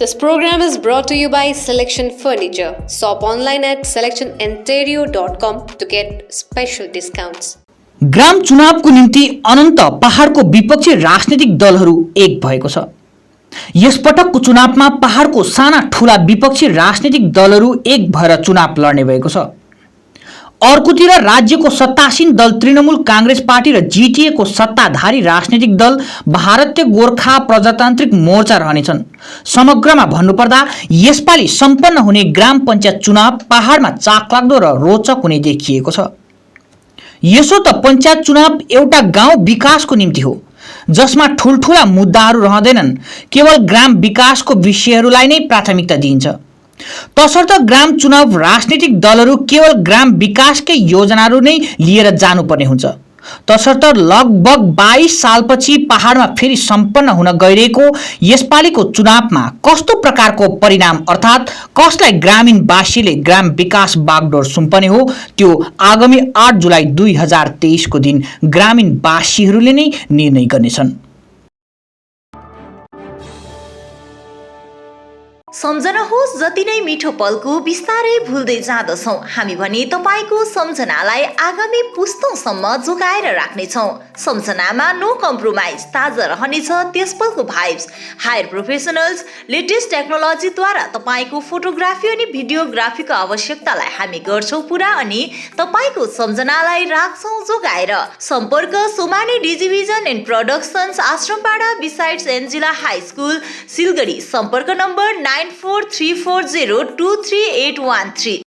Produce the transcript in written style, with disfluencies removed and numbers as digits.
This program is brought to you by Selection Furniture. Shop online at selectionontario.com to get special discounts. ग्राम चुनावको निम्ति अनन्त पहाडको विपक्षी राजनीतिक दलहरू एक भएको छ। यसपटकको चुनावमा पहाडको साना ठूला विपक्षी राजनीतिक दलहरू एक भएर चुनाव लड्ने भएको छ। अर्कोतिर राज्यको सत्तासीन दल तृणमूल कांग्रेस पार्टी र जीटीए को सत्ताधारी राजनीतिक दल भारतीय गोर्खा प्रजातान्त्रिक मोर्चा रहनेछन्। समग्रमा भन्नुपर्दा यसपालि सम्पन्न हुने ग्राम पञ्चायत चुनाव पहाडमा चाखलाग्दो र रोचक हुने देखिएको छ। यसो त पञ्चायत चुनाव एउटा गाउँ विकासको निम्ति हो, जसमा ठूलठूला मुद्दाहरू रहँदैनन्, केवल ग्राम विकासको विषयहरूलाई नै प्राथमिकता दिइन्छ। तसर्थ ग्राम चुनाव राजनीतिक दलहरू केवल ग्राम विकासकै योजनाहरू नै लिएर जानुपर्ने हुन्छ। तसर्थ लगभग 22 सालपछि पहाडमा फेरि सम्पन्न हुन गइरहेको यसपालिको चुनावमा कस्तो प्रकारको परिणाम अर्थात् कसलाई ग्रामीणवासीले ग्राम विकास बागडोर सुम्पने हो, त्यो आगामी 8 जुलाई 2023 को दिन ग्रामीणवासीहरूले नै निर्णय गर्नेछन्। सम्झनुहोस्, जति नै मिठो पलको बिस्तारै भुल्दै जाँदछौँ, हामी भने तपाईको सम्झनालाई आगामी पुस्तौँसम्म जोगाएर राख्नेछौँ। सम्झनामा नो कम्प्रोमाइज, ताजा रहनेछ त्यस पलको भाइब्स। हायर प्रोफेसनल्स लेटेस्ट टेक्नोलोजीद्वारा तपाईको फोटोग्राफी अनि भिडियोग्राफीको आवश्यकतालाई हामी गर्छौँ पुरा अनि तपाईको सम्झनालाई राख्छौँ जोगाएर। सम्पर्क Somani digivision and productions, Ashrampara besides Angela high school, Siliguri. सम्पर्क नम्बर 9434023813।